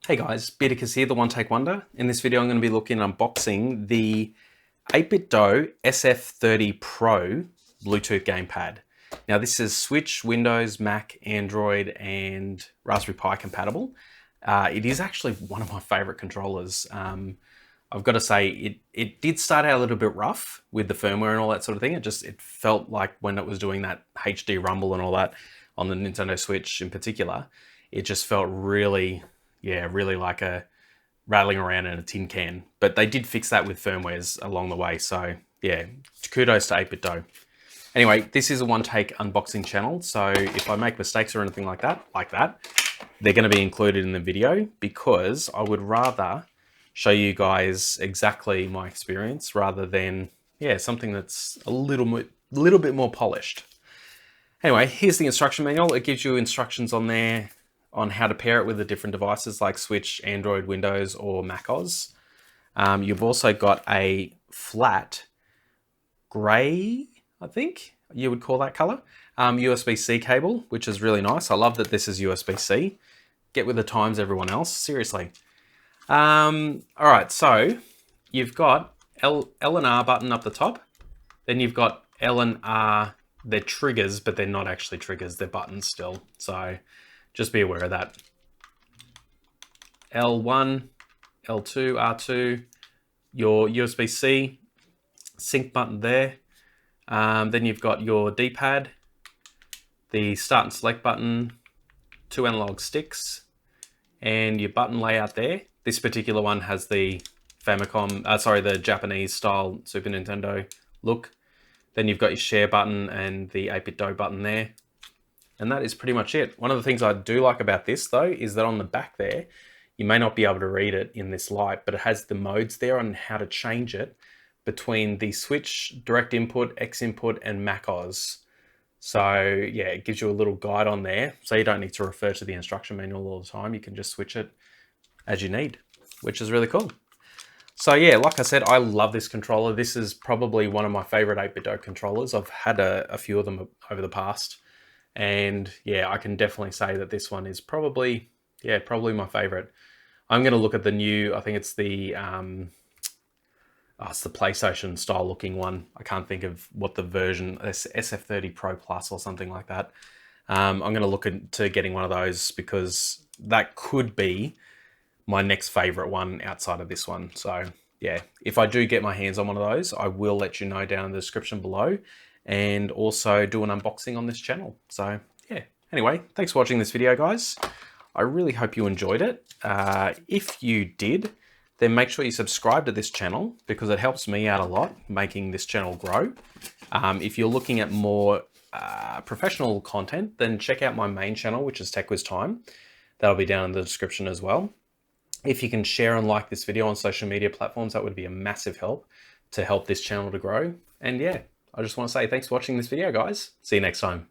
Hey guys, Beardicus here, the One Take Wonder. In this video, I'm going to be looking at unboxing the 8BitDo SF30 Pro Bluetooth gamepad. Now this is Switch, Windows, Mac, Android, and Raspberry Pi compatible. It is actually one of my favorite controllers. I've got to say, it did start out a little bit rough with the firmware and all that sort of thing. It felt like when it was doing that HD rumble and all that on the Nintendo Switch in particular, it just felt really like a rattling around in a tin can. But they did fix that with firmwares along the way. So yeah, kudos to 8BitDo. Anyway, this is a one-take unboxing channel. So if I make mistakes or anything like that, they're going to be included in the video because I would rather show you guys exactly my experience rather than, something that's a little bit more polished. Anyway, here's the instruction manual. It gives you instructions on there on how to pair it with the different devices like Switch, Android, Windows, or Mac OS. You've also got a flat gray, I think you would call that color, USB-C cable, which is really nice. I love that this is USB-C. Get with the times, everyone else, seriously. All right, so you've got L and R button up the top. Then you've got L and R, they're triggers, but they're not actually triggers, they're buttons still. So just be aware of that. L1, L2, R2, your USB-C sync button there. Then you've got your D-pad, the start and select button, 2 analog sticks, and your button layout there. This particular one has the the Japanese style Super Nintendo look. Then you've got your share button and the 8BitDo button there. And that is pretty much it. One of the things I do like about this though, is that on the back there, you may not be able to read it in this light, but it has the modes there on how to change it between the Switch, direct input, X input, and Mac OS. So yeah, it gives you a little guide on there. So you don't need to refer to the instruction manual all the time. You can just switch it as you need, which is really cool. So yeah, like I said, I love this controller. This is probably one of my favorite 8BitDo controllers. I've had a few of them over the past. And yeah, I can definitely say that this one is probably my favorite. I'm going to look at the new, I think it's the PlayStation style looking one. I can't think of what the version, SF30 Pro Plus or something like that. I'm going to look into getting one of those because that could be my next favorite one outside of this one. So yeah, if I do get my hands on one of those, I will let you know down in the description below, and also do an unboxing on this channel. So yeah, anyway, thanks for watching this video, guys. I really hope you enjoyed it. If you did, then make sure you subscribe to this channel because it helps me out a lot making this channel grow. If you're looking at more professional content, then check out my main channel, which is TechWizTime. That'll be down in the description as well. If you can share and like this video on social media platforms, that would be a massive help to help this channel to grow. And yeah, I just want to say thanks for watching this video, guys. See you next time.